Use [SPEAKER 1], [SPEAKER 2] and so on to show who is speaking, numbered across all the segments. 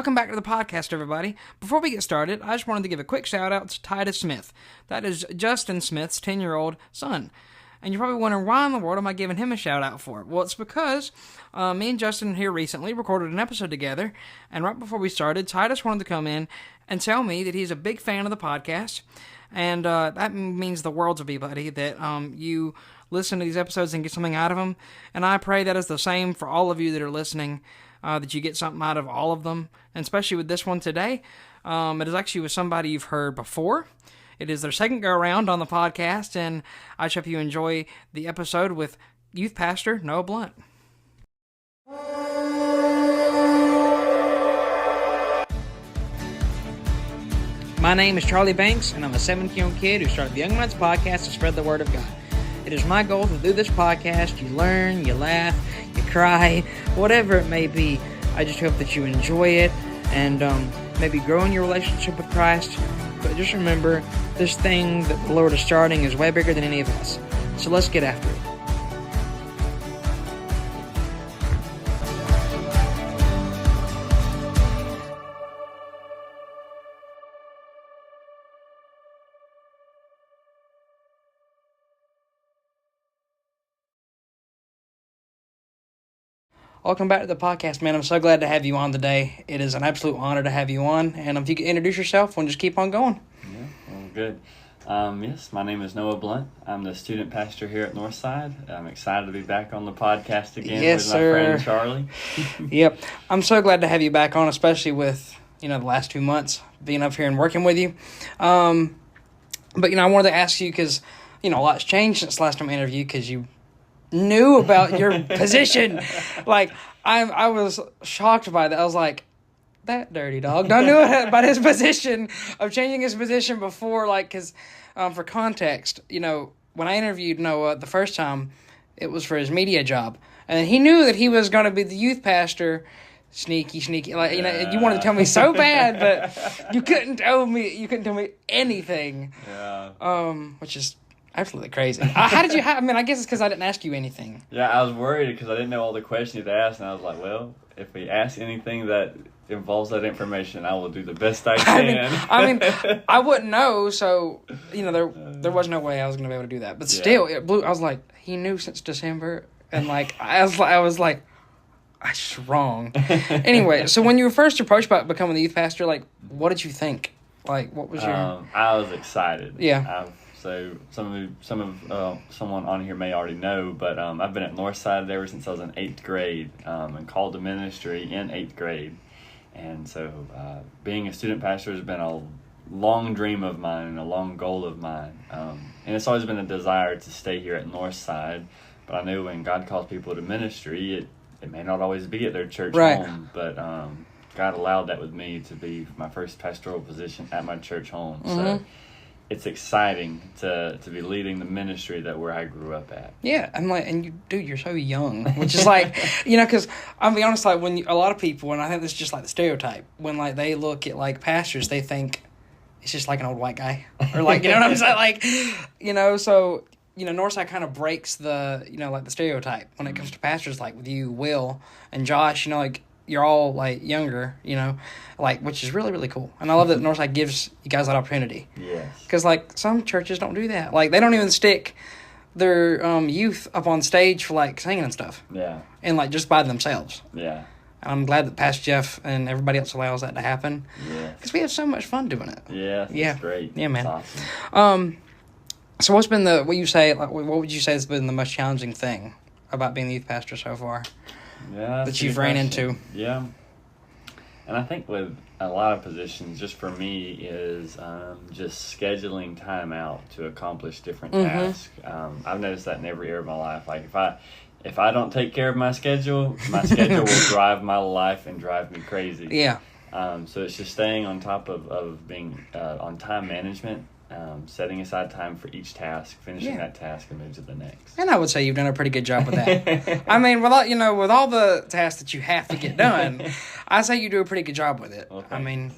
[SPEAKER 1] Welcome back to the podcast, everybody. Before we get started, I just wanted to give a quick shout out to Titus Smith. That is Justin Smith's 10-year-old son. And you're probably wondering, why in the world am I giving him a shout out for? Well, it's because me and Justin here recently recorded an episode together, and right before we started, Titus wanted to come in and tell me that he's a big fan of the podcast, and that means the world to me, buddy, that you listen to these episodes and get something out of them, and I pray that is the same for all of you that are listening, that you get something out of all of them, and especially with this one today. It is actually with somebody you've heard before. It is their second go-around on the podcast, and I hope you enjoy the episode with Youth Pastor Noah Blount. My name is Charlie Banks, and I'm a 17-year-old kid who started the Young Minds Podcast to spread the Word of God. It is my goal to do this podcast. You learn, you laugh, you cry, whatever it may be. I just hope that you enjoy it and maybe grow in your relationship with Christ. But just remember, this thing that the Lord is starting is way bigger than any of us. So let's get after it. Welcome back to the podcast, man. I'm so glad to have you on today. It is an absolute honor to have you on. And if you could introduce yourself, we'll just keep on going.
[SPEAKER 2] Yeah, well, good. Yes, my name is Noah Blount. I'm the student pastor here at Northside. I'm excited to be back on the podcast again with my friend Charlie.
[SPEAKER 1] Yep. I'm so glad to have you back on, especially with, the last 2 months being up here and working with you. But, I wanted to ask you because, a lot's changed since last time I interviewed you because you knew about your position. Like, I was shocked by that. I was like, that dirty dog. I knew about his position, of changing his position before, because for context, when I interviewed Noah the first time, it was for his media job. And he knew that he was going to be the youth pastor. Sneaky. You wanted to tell me so bad, but you couldn't tell me anything. Yeah. Which is absolutely crazy. How did you I guess it's because I didn't ask you anything.
[SPEAKER 2] Yeah, I was worried because I didn't know all the questions to ask, and I was like, well, if we ask anything that involves that information, I will do the best I can.
[SPEAKER 1] I wouldn't know, so, there was no way I was going to be able to do that. But still, it blew. I was like, he knew since December, and, I was like, that's wrong. Anyway, so when you were first approached about becoming the youth pastor, what did you think? What was your...
[SPEAKER 2] I was excited.
[SPEAKER 1] Yeah.
[SPEAKER 2] So someone on here may already know, but I've been at Northside ever since I was in 8th grade and called to ministry in 8th grade. And so being a student pastor has been a long dream of mine and a long goal of mine. And it's always been a desire to stay here at Northside. But I knew when God calls people to ministry, it may not always be at their church home. But God allowed that with me to be my first pastoral position at my church home. Mm-hmm. So it's exciting to be leading the ministry where I grew up at.
[SPEAKER 1] Yeah, I'm and you're so young, which is because I'll be honest, when a lot of people, and I think this is just the stereotype, when they look at pastors, they think it's just an old white guy, or you know what I'm saying, so Northside kind of breaks the the stereotype when it comes to pastors, with you, Will, and Josh, you're all younger, which is really, really cool. And I love that Northside gives you guys that opportunity.
[SPEAKER 2] Yes.
[SPEAKER 1] Because some churches don't do that. They don't even stick their youth up on stage for singing and stuff.
[SPEAKER 2] Yeah.
[SPEAKER 1] And just by themselves.
[SPEAKER 2] Yeah.
[SPEAKER 1] And I'm glad that Pastor Jeff and everybody else allows that to happen.
[SPEAKER 2] Yeah.
[SPEAKER 1] Because we have so much fun doing it.
[SPEAKER 2] Yeah. That's great.
[SPEAKER 1] Yeah, man.
[SPEAKER 2] That's awesome.
[SPEAKER 1] So what's been what would you say has been the most challenging thing about being the youth pastor so far?
[SPEAKER 2] Yeah,
[SPEAKER 1] that you've ran into?
[SPEAKER 2] Yeah. And I think with a lot of positions, just for me, is just scheduling time out to accomplish different tasks. I've noticed that in every area of my life. If I don't take care of my schedule will drive my life and drive me crazy.
[SPEAKER 1] Yeah.
[SPEAKER 2] So it's just staying on top of being on time management. Setting aside time for each task, finishing that task, and move to the next. And
[SPEAKER 1] I would say you've done a pretty good job with that. With all the tasks that you have to get done, I say you do a pretty good job with it. Okay.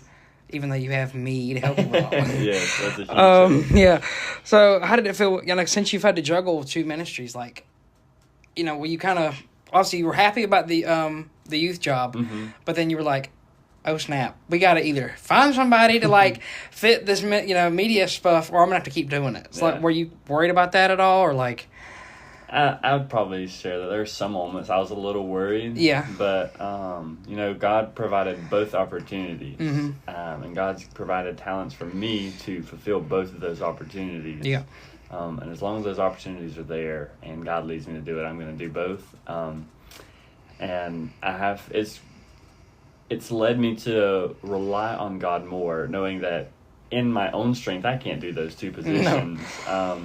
[SPEAKER 1] Even though you have me to help you with all.
[SPEAKER 2] Yes, that's a huge thing.
[SPEAKER 1] Yeah. So how did it feel, since you've had to juggle 2 ministries, were you kind of, obviously you were happy about the youth job, but then you were like, oh snap, we got to either find somebody to like fit this, media stuff, or I'm gonna have to keep doing it. It's like, were you worried about that at all, or like?
[SPEAKER 2] I would probably share that there's some moments I was a little worried.
[SPEAKER 1] Yeah.
[SPEAKER 2] But, God provided both opportunities.
[SPEAKER 1] Mm-hmm.
[SPEAKER 2] And God's provided talents for me to fulfill both of those opportunities.
[SPEAKER 1] Yeah.
[SPEAKER 2] And as long as those opportunities are there and God leads me to do it, I'm going to do both. And it's led me to rely on God more, knowing that in my own strength, I can't do those two positions. No.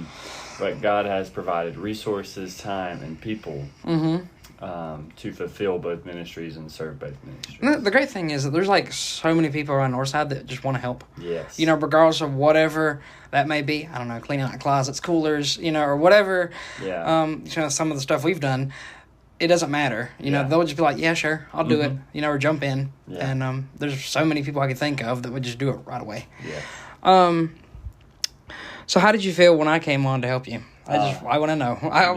[SPEAKER 2] But God has provided resources, time, and people to fulfill both ministries and serve both ministries.
[SPEAKER 1] The great thing is that there's like so many people around Northside that just want to help.
[SPEAKER 2] Yes.
[SPEAKER 1] Regardless of whatever that may be. I don't know, cleaning out closets, coolers, or whatever.
[SPEAKER 2] Yeah.
[SPEAKER 1] Some of the stuff we've done, it doesn't matter. They'll just be like, yeah, sure, I'll do it. Or jump in. Yeah. And there's so many people I could think of that would just do it right away.
[SPEAKER 2] Yeah.
[SPEAKER 1] So how did you feel when I came on to help you? I want to know.
[SPEAKER 2] I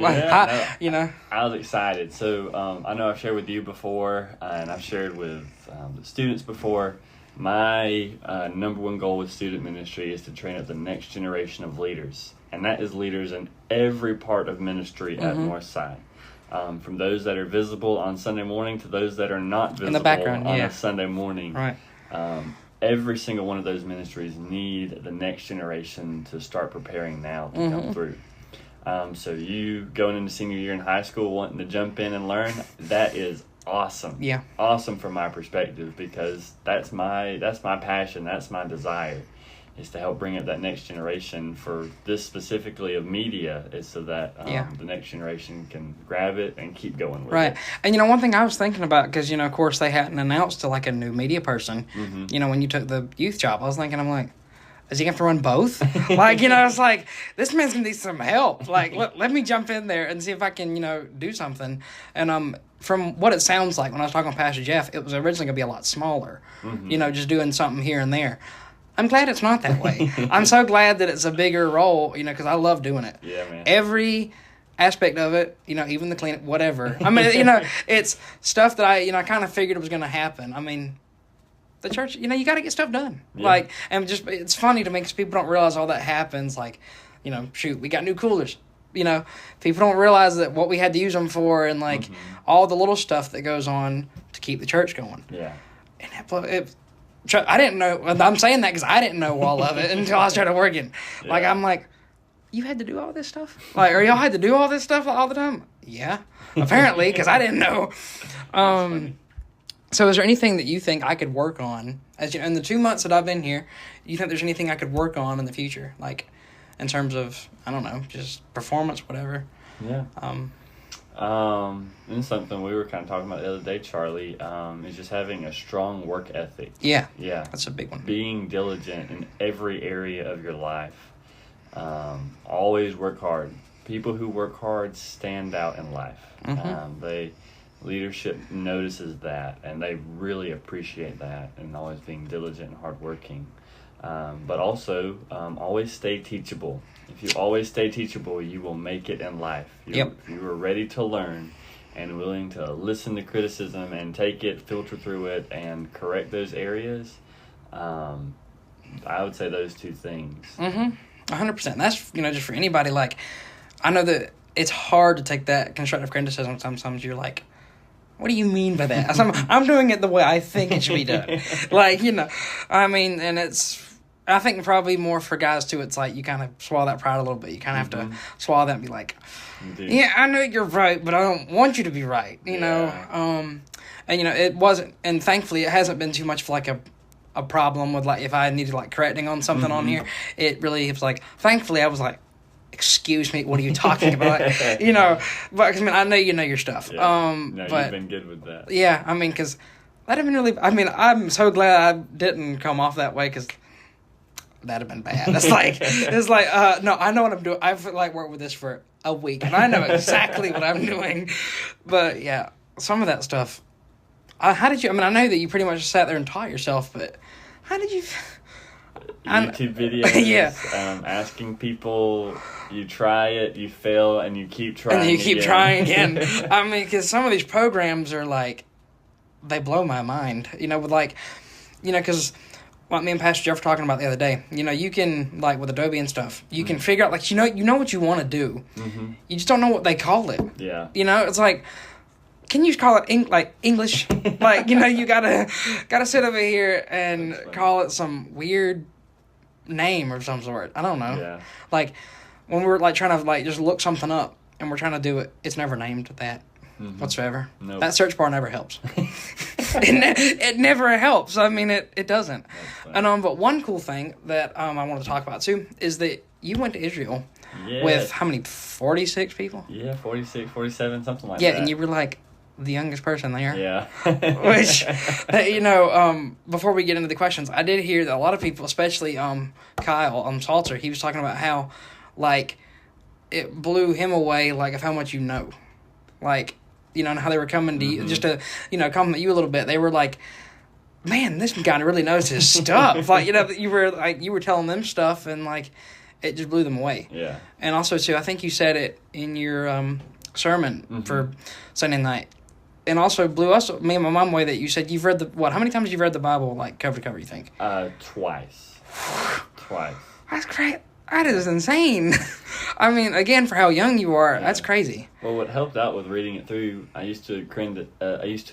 [SPEAKER 2] was excited. So I know I've shared with you before, and I've shared with the students before. My number one goal with student ministry is to train up the next generation of leaders, and that is leaders in every part of ministry at Northside. From those that are visible on Sunday morning to those that are not visible in the background, on a Sunday morning.
[SPEAKER 1] Right.
[SPEAKER 2] Every single one of those ministries need the next generation to start preparing now to come through. So you going into senior year in high school wanting to jump in and learn, that is awesome.
[SPEAKER 1] Yeah.
[SPEAKER 2] Awesome from my perspective, because that's my passion, that's my desire, is to help bring up that next generation. For this specifically of media, is so that the next generation can grab it and keep going with it.
[SPEAKER 1] Right. And one thing I was thinking about, because of course they hadn't announced to like a new media person, when you took the youth job, I was thinking, I'm like, is he going to have to run both? It's like, this man's going to need some help. Like, let me jump in there and see if I can, do something. And from what it sounds like, when I was talking with Pastor Jeff, it was originally going to be a lot smaller, just doing something here and there. I'm glad it's not that way. I'm so glad that it's a bigger role, because I love doing it.
[SPEAKER 2] Yeah, man.
[SPEAKER 1] Every aspect of it, even the cleanup, whatever. I mean, it's stuff that I kind of figured it was going to happen. I mean, the church, you got to get stuff done. Yeah. It's funny to me because people don't realize all that happens. Like, shoot, we got new coolers. People don't realize that what we had to use them for, and all the little stuff that goes on to keep the church going.
[SPEAKER 2] Yeah.
[SPEAKER 1] And I didn't know. I'm saying that because I didn't know all of it until I started working. Yeah. I'm like, you had to do all this stuff? Or y'all had to do all this stuff all the time? Yeah, apparently, because I didn't know. So is there anything that you think I could work on, in the 2 months that I've been here, you think there's anything I could work on in the future? Like, in terms of, I don't know, just performance, whatever.
[SPEAKER 2] Yeah. And something we were kind of talking about the other day, Charlie, is just having a strong work ethic.
[SPEAKER 1] Yeah.
[SPEAKER 2] Yeah.
[SPEAKER 1] That's a big one.
[SPEAKER 2] Being diligent in every area of your life. Always work hard. People who work hard stand out in life. Leadership notices that, and they really appreciate that, and always being diligent and hardworking. But also, always stay teachable. If you always stay teachable, you will make it in life. You are ready to learn and willing to listen to criticism and take it, filter through it, and correct those areas. I would say those two things.
[SPEAKER 1] 100%. That's, just for anybody. Like, I know that it's hard to take that constructive criticism. Sometimes you're like, what do you mean by that? I'm doing it the way I think it should be done. And I think probably more for guys too, it's like you kind of swallow that pride a little bit. You kind of have to swallow that and be like, yeah, I know you're right, but I don't want you to be right, know? It wasn't, and thankfully it hasn't been too much of like a problem with like, if I needed like correcting on something on here, it really was like, thankfully I was like, excuse me, what are you talking about? But I know you know your stuff.
[SPEAKER 2] Yeah. But you've been good with that.
[SPEAKER 1] Yeah, because that'd have been really. I'm so glad I didn't come off that way, because that'd have been bad. No, I know what I'm doing. I've worked with this for a week, and I know exactly what I'm doing. But yeah, some of that stuff. How did you? I know that you pretty much sat there and taught yourself, but how did you?
[SPEAKER 2] YouTube videos.
[SPEAKER 1] Yeah.
[SPEAKER 2] Asking people, you try it, you fail, and you keep trying.
[SPEAKER 1] And you keep trying again. Because some of these programs are they blow my mind. With because like me and Pastor Jeff were talking about the other day, you can, like, with Adobe and stuff, you can figure out, like, you know what you want to do.
[SPEAKER 2] Mm-hmm.
[SPEAKER 1] You just don't know what they call it.
[SPEAKER 2] Yeah.
[SPEAKER 1] It's like, can you call it English? Like, you gotta sit over here and call it some weird name of some sort. I don't know.
[SPEAKER 2] Yeah.
[SPEAKER 1] Like, when we're, like, trying to, like, just look something up and we're trying to do it, it's never named that whatsoever.
[SPEAKER 2] Nope.
[SPEAKER 1] That search bar never helps. It never helps. I mean, it doesn't. But one cool thing that I wanted to talk about, too, is that you went to Israel with, how many, 46 people?
[SPEAKER 2] Yeah, 46, 47, something like that.
[SPEAKER 1] Yeah, and you were, like, the youngest person there.
[SPEAKER 2] Yeah.
[SPEAKER 1] Which, before we get into the questions, I did hear that a lot of people, especially Kyle Salter, he was talking about how, like, it blew him away, like, of how much you know. Like, and how they were coming to you, just to, compliment you a little bit. They were like, man, this guy really knows his stuff. Like, you were telling them stuff, and, like, it just blew them away.
[SPEAKER 2] Yeah.
[SPEAKER 1] And also, too, I think you said it in your sermon for Sunday night. And also blew me and my mom away that you said you've read how many times have you read the Bible, like, cover to cover, you think?
[SPEAKER 2] Twice. Twice.
[SPEAKER 1] That's great. That is insane. I mean, again, for how young you are, that's crazy.
[SPEAKER 2] Well, what helped out with reading it through, I used to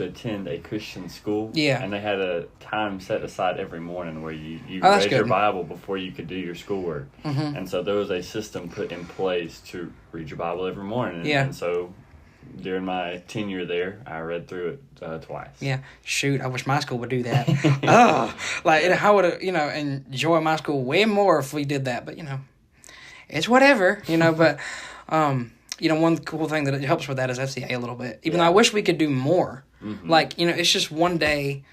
[SPEAKER 2] attend a Christian school.
[SPEAKER 1] Yeah.
[SPEAKER 2] And they had a time set aside every morning where you
[SPEAKER 1] that's
[SPEAKER 2] read
[SPEAKER 1] good.
[SPEAKER 2] your Bible before you could do your schoolwork.
[SPEAKER 1] Mm-hmm.
[SPEAKER 2] And so there was a system put in place to read your Bible every morning. And so during my tenure there, I read through it twice.
[SPEAKER 1] Yeah. Shoot, I wish my school would do that. I would have, enjoy my school way more if we did that. But, it's whatever, but, one cool thing that it helps with that is FCA a little bit. Even though I wish we could do more. Mm-hmm. Like, it's just one day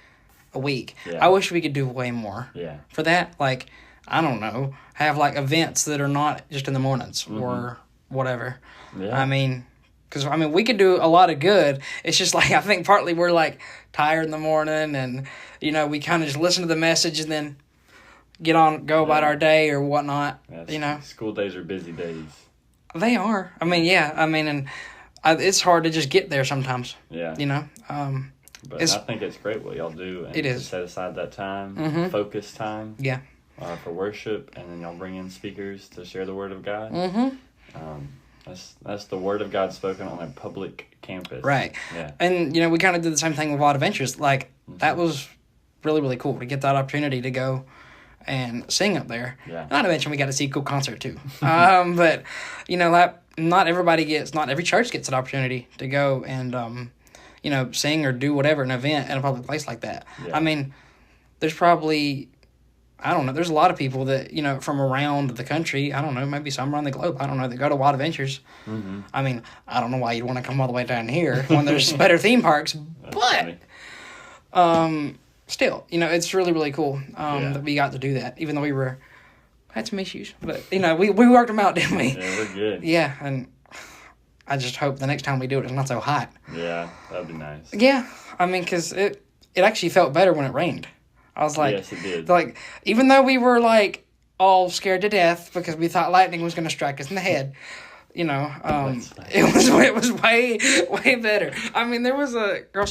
[SPEAKER 1] a week. Yeah. I wish we could do way more for that. Like, I don't know, have, like, events that are not just in the mornings or whatever. Yeah. I mean... Because, we could do a lot of good. It's just, like, I think partly we're, like, tired in the morning and, we kind of just listen to the message and then go about our day or whatnot,
[SPEAKER 2] School days are busy days.
[SPEAKER 1] They are. And it's hard to just get there sometimes.
[SPEAKER 2] Yeah. But I think it's great what y'all do. And
[SPEAKER 1] it is.
[SPEAKER 2] Set aside that time, focus time.
[SPEAKER 1] Yeah.
[SPEAKER 2] For worship, and then y'all bring in speakers to share the Word of God.
[SPEAKER 1] Mm-hmm.
[SPEAKER 2] That's the Word of God spoken on a public campus.
[SPEAKER 1] Right.
[SPEAKER 2] Yeah. And,
[SPEAKER 1] we kind of did the same thing with Wild Adventures. Like, that was really, really cool to get that opportunity to go and sing up there.
[SPEAKER 2] Yeah.
[SPEAKER 1] Not to mention we got to see a cool concert, too. But, not every church gets an opportunity to go and, sing or do whatever, an event in a public place like that. Yeah. There's probably... I don't know. There's a lot of people that, from around the country, I don't know, maybe some around the globe, I don't know, that go to Wild Adventures. Mm-hmm. I don't know why you'd want to come all the way down here when there's better theme parks, but still, it's really, really cool that we got to do that, even though we had some issues. But, we worked them out, didn't we?
[SPEAKER 2] Yeah, we're good.
[SPEAKER 1] Yeah, and I just hope the next time we do it, it's not so hot.
[SPEAKER 2] Yeah, that'd be nice.
[SPEAKER 1] Yeah, because it actually felt better when it rained. I was like,
[SPEAKER 2] yes, it did.
[SPEAKER 1] Like, even though we were, like, all scared to death because we thought lightning was going to strike us in the head, it was way, way better. There was a girl,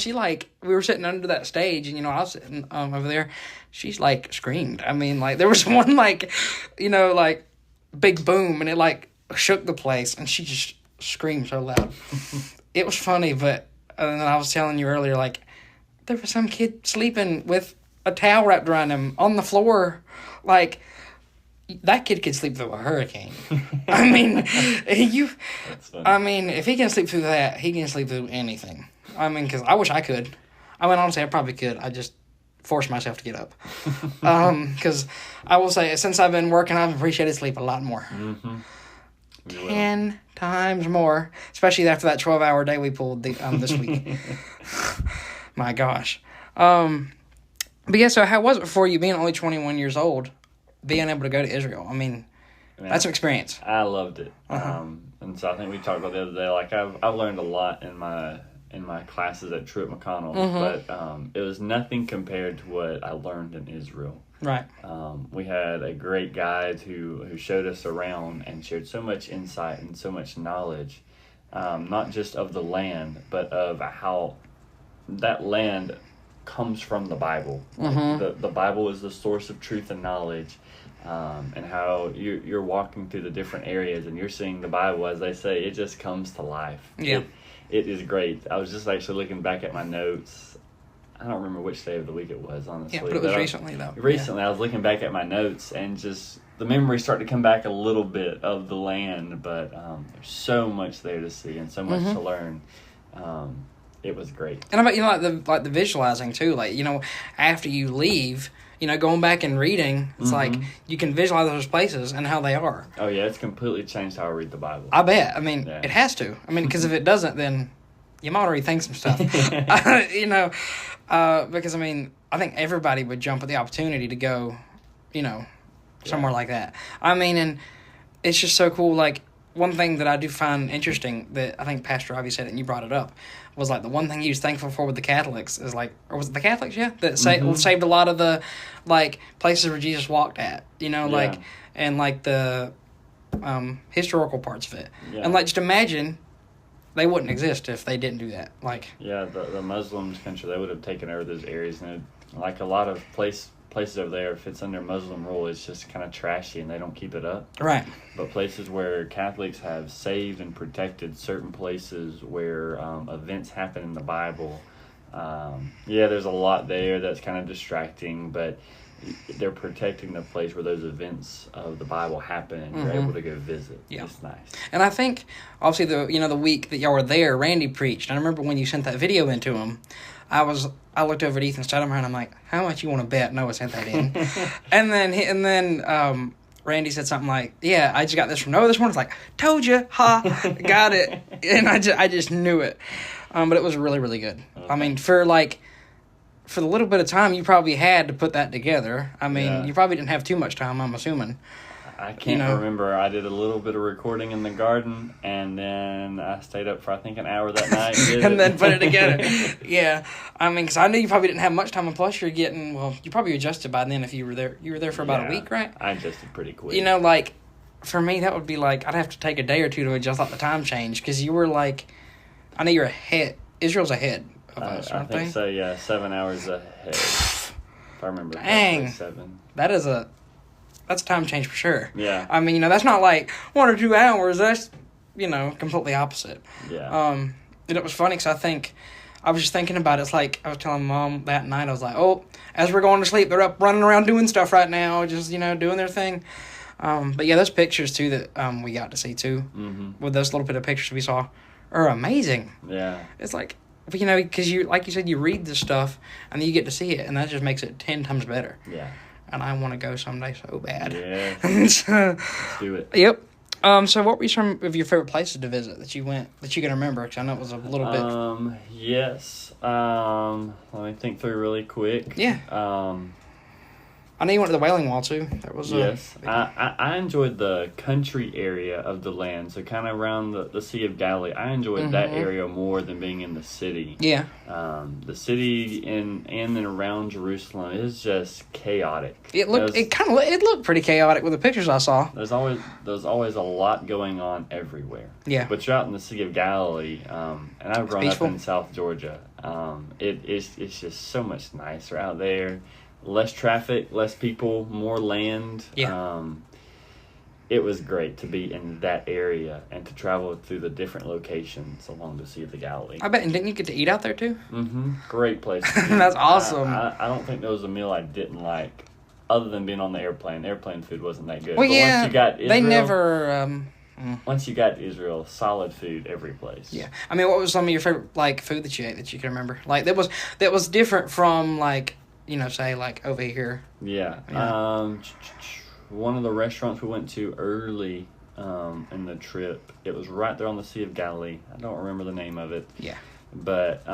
[SPEAKER 1] we were sitting under that stage, and, I was sitting over there. She's, like, screamed. There was one, big boom, and it, shook the place, and she just screamed so loud. It was funny, but and then I was telling you earlier, there was some kid sleeping with a towel wrapped around him on the floor. That kid could sleep through a hurricane. If he can sleep through that, he can sleep through anything. Because I wish I could. Honestly, I probably could. I just force myself to get up. Because I will say, since I've been working, I've appreciated sleep a lot more. Mm-hmm. 10 times more. Especially after that 12-hour day we pulled this week. My gosh. But yeah, so how was it for you being only 21 years old, being able to go to Israel? That's an experience.
[SPEAKER 2] I loved it. And so I think we talked about the other day, I've learned a lot in my classes at Truett McConnell, but it was nothing compared to what I learned in Israel.
[SPEAKER 1] Right.
[SPEAKER 2] We had a great guide who showed us around and shared so much insight and so much knowledge, not just of the land, but of how that land comes from the Bible. Like the Bible is the source of truth and knowledge, and how you're walking through the different areas and you're seeing the Bible, as they say, it just comes to life.
[SPEAKER 1] Yeah.
[SPEAKER 2] It is great. I was just actually looking back at my notes. I don't remember which day of the week it was, honestly.
[SPEAKER 1] Yeah, but it was recently, though.
[SPEAKER 2] Recently, I was looking back at my notes, and just the memories start to come back a little bit of the land, but there's so much there to see and so much to learn. It was great.
[SPEAKER 1] And about, like the visualizing, too. Like, after you leave, going back and reading, it's like you can visualize those places and how they are.
[SPEAKER 2] Oh, yeah, it's completely changed how I read the Bible.
[SPEAKER 1] I bet. I mean, it has to. I mean, because if it doesn't, then you might want to rethink some stuff. Because, I mean, I think everybody would jump at the opportunity to go, somewhere like that. I mean, and it's just so cool. Like, one thing that I do find interesting that I think Pastor Ivy said it and you brought it up was, like, the one thing he was thankful for with the Catholics is, like, or was it the Catholics, that saved a lot of the, like, places where Jesus walked at, like, and, like, the historical parts of it. Yeah. And, like, just imagine they wouldn't exist if they didn't do that. Like,
[SPEAKER 2] yeah, the Muslims country, they would have taken over those areas, and like a lot of places over there, if it's under Muslim rule, it's just kind of trashy and they don't keep it up.
[SPEAKER 1] Right.
[SPEAKER 2] But places where Catholics have saved and protected certain places where events happen in the Bible, there's a lot there that's kind of distracting, but they're protecting the place where those events of the Bible happen, and you're able to go visit. Yeah. It's nice.
[SPEAKER 1] And I think, obviously, the week that y'all were there, Randy preached. I remember when you sent that video into him, I looked over at Ethan Stidham and I'm like, how much you want to bet Noah sent that in? and then Randy said something like, yeah, I just got this from Noah this morning. It's like, told you, got it. And I just knew it. But it was really, really good. Okay. I mean, for the little bit of time you probably had to put that together, I mean, you probably didn't have too much time, I'm assuming.
[SPEAKER 2] I can't remember. I did a little bit of recording in the garden, and then I stayed up for, I think, an hour that night.
[SPEAKER 1] Then put it together. Yeah. I mean, because I knew you probably didn't have much time, and plus you're getting, you probably adjusted by then if you were there. You were there for about a week, right?
[SPEAKER 2] I adjusted pretty quick.
[SPEAKER 1] Like, for me, that would be like, I'd have to take a day or two to adjust like the time change, because you were like, I know you're ahead. Israel's ahead of us, aren't they?
[SPEAKER 2] I think so, yeah. 7 hours ahead. If I remember.
[SPEAKER 1] Dang.
[SPEAKER 2] 7.
[SPEAKER 1] That's a time change for sure.
[SPEAKER 2] Yeah.
[SPEAKER 1] I mean, that's not like 1 or 2 hours. That's, completely opposite.
[SPEAKER 2] Yeah.
[SPEAKER 1] And it was funny because I was just thinking about it. It's like, I was telling Mom that night, I was like, as we're going to sleep, they're up running around doing stuff right now, just, doing their thing. But yeah, those pictures too that we got to see too, with those little bit of pictures we saw, are amazing.
[SPEAKER 2] Yeah.
[SPEAKER 1] It's like, because like you said, you read this stuff and then you get to see it, and that just makes it 10 times better.
[SPEAKER 2] Yeah.
[SPEAKER 1] And I want to go someday so bad.
[SPEAKER 2] Yeah. Let's do it.
[SPEAKER 1] Yep. So what were some of your favorite places to visit that you can remember? Because I know it was a little bit.
[SPEAKER 2] Yes. Let me think through really quick.
[SPEAKER 1] Yeah. I know you went to the Wailing Wall, too. That was
[SPEAKER 2] yes. I enjoyed the country area of the land, so kind of around the Sea of Galilee. I enjoyed that area more than being in the city.
[SPEAKER 1] Yeah.
[SPEAKER 2] The city in and around Jerusalem is just chaotic.
[SPEAKER 1] It looked pretty chaotic with the pictures I saw.
[SPEAKER 2] There's always a lot going on everywhere.
[SPEAKER 1] Yeah.
[SPEAKER 2] But you're out in the Sea of Galilee, and I've grown up in South Georgia. It's just so much nicer out there. Less traffic, less people, more land.
[SPEAKER 1] Yeah.
[SPEAKER 2] It was great to be in that area and to travel through the different locations along the Sea of the Galilee.
[SPEAKER 1] I bet, and didn't you get to eat out there too?
[SPEAKER 2] Mm-hmm. Great place.
[SPEAKER 1] That's awesome.
[SPEAKER 2] I don't think there was a meal I didn't like, other than being on the airplane. Airplane food wasn't that good.
[SPEAKER 1] Well,
[SPEAKER 2] but
[SPEAKER 1] yeah,
[SPEAKER 2] once you got Israel,
[SPEAKER 1] they never...
[SPEAKER 2] Once you got Israel, solid food every place.
[SPEAKER 1] Yeah. I mean, what was some of your favorite, food that you ate that you can remember? Like, that was different from, say, over here.
[SPEAKER 2] Yeah. One of the restaurants we went to early in the trip, it was right there on the Sea of Galilee. I don't remember the name of it.
[SPEAKER 1] Yeah.
[SPEAKER 2] But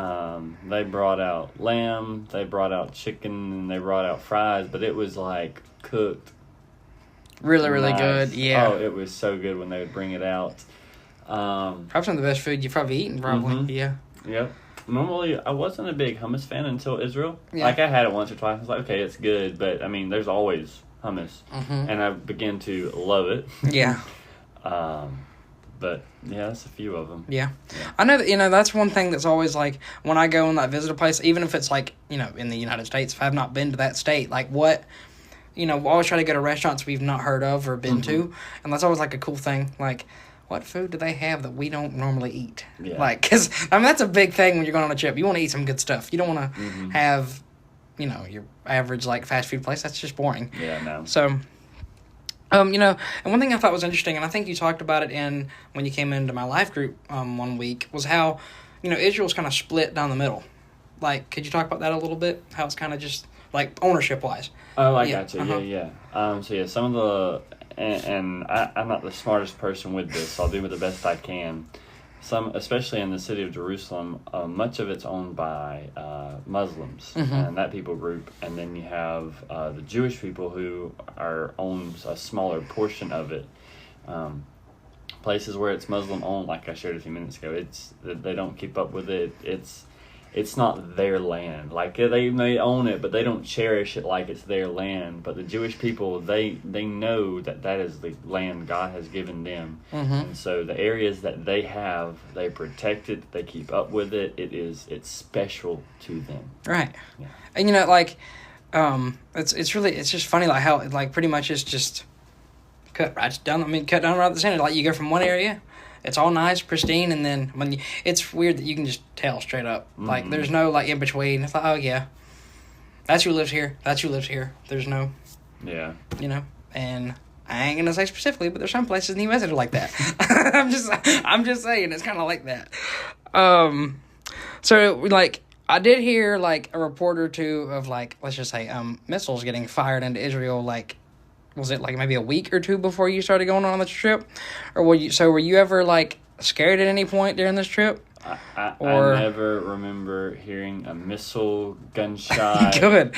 [SPEAKER 2] they brought out lamb, they brought out chicken, and they brought out fries, but it was, cooked.
[SPEAKER 1] Really, really good. Yeah.
[SPEAKER 2] Oh, it was so good when they would bring it out.
[SPEAKER 1] Probably some of the best food you've probably eaten, probably. Mm-hmm. Yeah.
[SPEAKER 2] Yep. Normally, I wasn't a big hummus fan until Israel.
[SPEAKER 1] Yeah.
[SPEAKER 2] I had it once or twice. I was like, okay, it's good. But, there's always hummus.
[SPEAKER 1] Mm-hmm.
[SPEAKER 2] And I began to love it.
[SPEAKER 1] Yeah.
[SPEAKER 2] But yeah, that's a few of them.
[SPEAKER 1] Yeah. I know that, that's one thing that's always like, when I go and like visit a place, even if it's like, in the United States, if I've not been to that state, like what, we always try to go to restaurants we've not heard of or been to. And that's always like a cool thing. Like, what food do they have that we don't normally eat?
[SPEAKER 2] Yeah.
[SPEAKER 1] Like, because, that's a big thing when you're going on a trip. You want to eat some good stuff. You don't want to have, your average like fast food place. That's just boring.
[SPEAKER 2] Yeah, no.
[SPEAKER 1] So, and one thing I thought was interesting, and I think you talked about it when you came into my life group one week, was how, Israel's kind of split down the middle. Like, could you talk about that a little bit? How it's kind of just, like, ownership-wise.
[SPEAKER 2] Oh, I got you. Yeah. Some of the, and I'm not the smartest person with this, so I'll do the best I can. Especially in the city of Jerusalem, much of it's owned by Muslims and that people group, and then you have the Jewish people who owns a smaller portion of it. Places where it's Muslim owned, like I shared a few minutes ago, they don't keep up with it. It's not their land. Like, they may own it, but they don't cherish it like it's their land. But the Jewish people, they know that is the land God has given them. And so the areas that they have, they protect it, they keep up with it. It's special to them.
[SPEAKER 1] Right.
[SPEAKER 2] Yeah.
[SPEAKER 1] And, it's just funny, like, how, like, pretty much it's just cut down right the center. Like, you go from one area, it's all nice, pristine, and then it's weird that you can just tell straight up. Like, there's no, like, in between. It's like, oh, yeah, that's who lives here. That's who lives here. There's no, and I ain't going to say specifically, but there's some places in the U.S. that are like that. I'm just saying, it's kind of like that. So, like, I did hear, like, a report or two of, like, let's just say, missiles getting fired into Israel, like, was it like maybe a week or two before you started going on this trip? Or were you ever like scared at any point during this trip?
[SPEAKER 2] I never remember hearing a missile gunshot.
[SPEAKER 1] Good.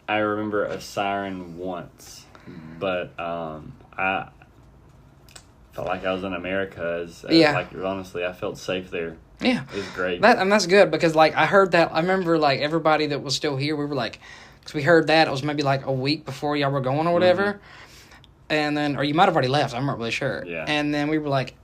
[SPEAKER 2] I remember a siren once, but I felt like I was in America. Like, honestly, I felt safe there.
[SPEAKER 1] Yeah.
[SPEAKER 2] It was great.
[SPEAKER 1] That's good, because like I heard that. I remember like everybody that was still here, we were like, because we heard that it was maybe like a week before y'all were going or whatever. And then, or you might have already left, I'm not really sure.
[SPEAKER 2] Yeah.
[SPEAKER 1] And then we were like,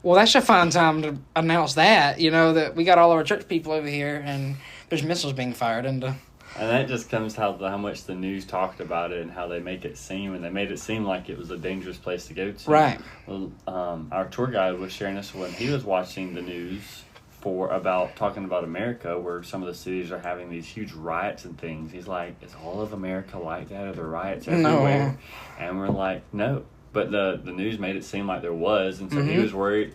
[SPEAKER 1] well, that's a fine time to announce that, that we got all of our church people over here and there's missiles being fired into.
[SPEAKER 2] And that just comes to how much the news talked about it and how they make it seem, and they made it seem like it was a dangerous place to go to.
[SPEAKER 1] Right.
[SPEAKER 2] Well, our tour guide was sharing this when he was watching the news talking about America, where some of the cities are having these huge riots and things. He's like, is all of America like that? Are there riots everywhere? No. And we're like, no. But the news made it seem like there was, and so he was worried.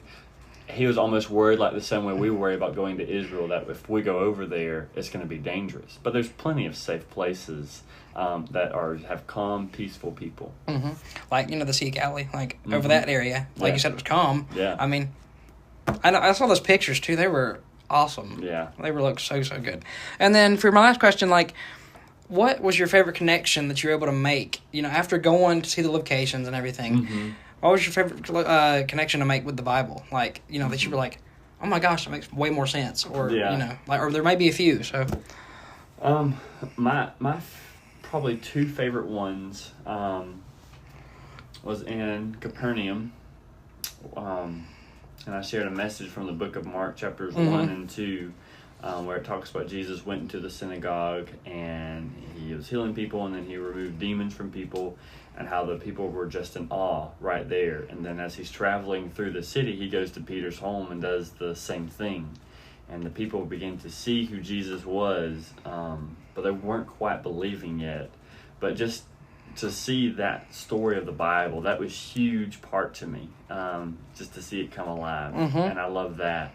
[SPEAKER 2] He was almost worried, like the same way we worry about going to Israel, that if we go over there, it's going to be dangerous. But there's plenty of safe places that have calm, peaceful people.
[SPEAKER 1] Like, the Sea of Galilee, like over that area. Like you said, it was calm.
[SPEAKER 2] Yeah.
[SPEAKER 1] I mean, I saw those pictures too. They were awesome.
[SPEAKER 2] Yeah.
[SPEAKER 1] They looked so good. And then for my last question, like, what was your favorite connection that you were able to make, after going to see the locations and everything? What was your favorite connection to make with the Bible? Like, that you were like, oh my gosh, that makes way more sense. Or, or there may be a few, so.
[SPEAKER 2] My probably two favorite ones was in Capernaum. And I shared a message from the book of Mark, chapters 1 and 2, where it talks about Jesus went into the synagogue and he was healing people, and then he removed demons from people, and how the people were just in awe right there. And then as he's traveling through the city, he goes to Peter's home and does the same thing. And the people begin to see who Jesus was, but they weren't quite believing yet. But just to see that story of the Bible, that was a huge part to me, just to see it come alive. And I love that.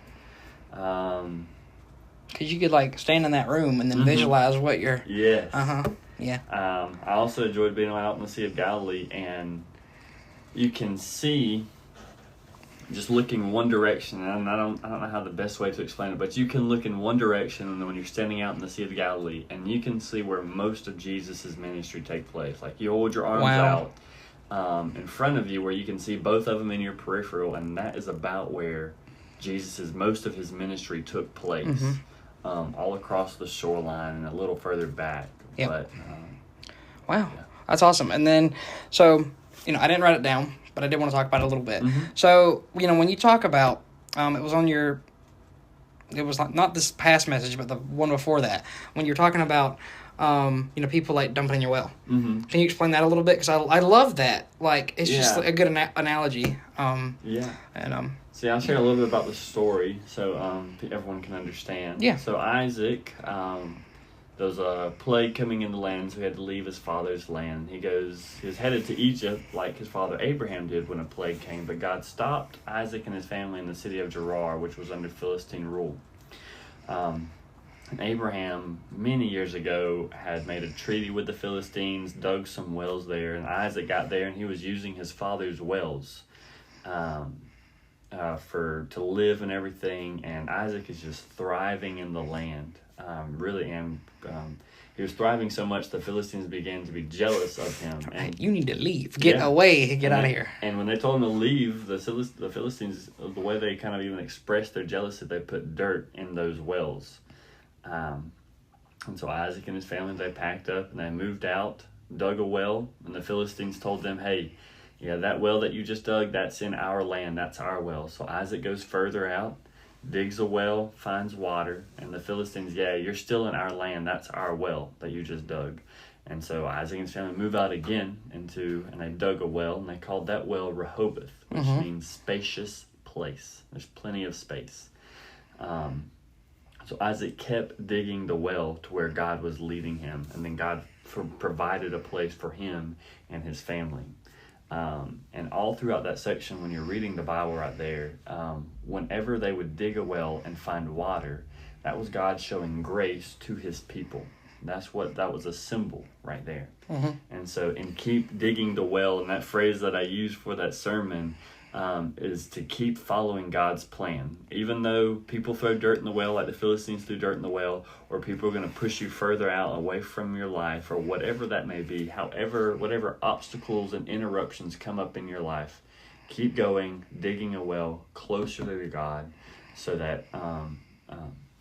[SPEAKER 1] Because you could, like, stand in that room and then visualize what you're...
[SPEAKER 2] Yes.
[SPEAKER 1] Yeah.
[SPEAKER 2] I also enjoyed being out in the Sea of Galilee, and you can see, just looking one direction, and I don't know how the best way to explain it, but you can look in one direction when you're standing out in the Sea of Galilee, and you can see where most of Jesus' ministry take place. Like, you hold your arms out in front of you, where you can see both of them in your peripheral, and that is about where most of his ministry took place. All across the shoreline and a little further back.
[SPEAKER 1] Yep.
[SPEAKER 2] But,
[SPEAKER 1] wow. Yeah. That's awesome. And then, so, I didn't write it down, but I did want to talk about it a little bit. So, when you talk about, it was not this past message, but the one before that, when you're talking about, people like dumping in your well. Can you explain that a little bit? Because I love that. Like, it's just a good analogy. And
[SPEAKER 2] See, I'll share a little bit about the story so everyone can understand.
[SPEAKER 1] Yeah.
[SPEAKER 2] So Isaac, there was a plague coming in the land, so he had to leave his father's land. He was headed to Egypt like his father Abraham did when a plague came, but God stopped Isaac and his family in the city of Gerar, which was under Philistine rule. And Abraham, many years ago, had made a treaty with the Philistines, dug some wells there, and Isaac got there, and he was using his father's wells to live and everything, and Isaac is just thriving in the land, he was thriving so much the Philistines began to be jealous of him. And
[SPEAKER 1] you need to leave, get away, get out of here.
[SPEAKER 2] And when they told him to leave, the Philistines, the way they kind of even expressed their jealousy, they put dirt in those wells. And so Isaac and his family, they packed up and they moved out, dug a well, and the Philistines told them, hey, that well that you just dug, that's in our land, that's our well. So Isaac goes further out, digs a well, finds water, and the Philistines, you're still in our land, that's our well that you just dug. And so Isaac and his family move out again and they dug a well, and they called that well Rehoboth, which means spacious place. There's plenty of space. So Isaac kept digging the well to where God was leading him, and then God provided a place for him and his family. And all throughout that section, when you're reading the Bible right there, whenever they would dig a well and find water, that was God showing grace to his people. That was a symbol right there. And so in keep digging the well, and that phrase that I used for that sermon is to keep following God's plan. Even though people throw dirt in the well like the Philistines threw dirt in the well, or people are going to push you further out away from your life, or whatever that may be, whatever obstacles and interruptions come up in your life, keep going, digging a well closer to God, so that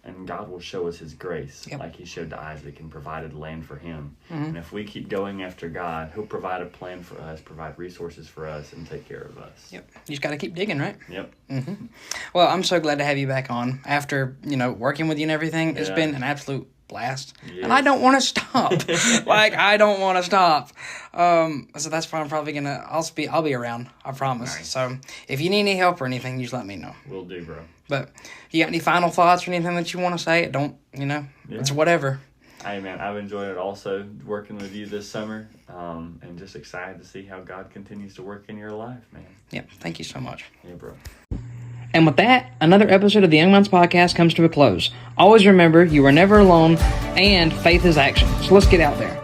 [SPEAKER 2] and God will show us his grace, like he showed to Isaac and provided land for him. And if we keep going after God, he'll provide a plan for us, provide resources for us, and take care of us.
[SPEAKER 1] You just got to keep digging, right?
[SPEAKER 2] Yep.
[SPEAKER 1] Well, I'm so glad to have you back on after, working with you and everything. It's been an absolute blast. Yes. And I don't want to stop. I don't want to stop. So that's why I'm probably I'll be around, I promise. Nice. So if you need any help or anything, you just let me know.
[SPEAKER 2] Will do, bro.
[SPEAKER 1] But you got any final thoughts or anything that you want to say? It's whatever.
[SPEAKER 2] Hey, man, I've enjoyed it also working with you this summer, and just excited to see how God continues to work in your life, man.
[SPEAKER 1] Yep. Thank you so much.
[SPEAKER 2] Yeah, bro.
[SPEAKER 1] And with that, another episode of the Young Minds Podcast comes to a close. Always remember, you are never alone, and faith is action. So let's get out there.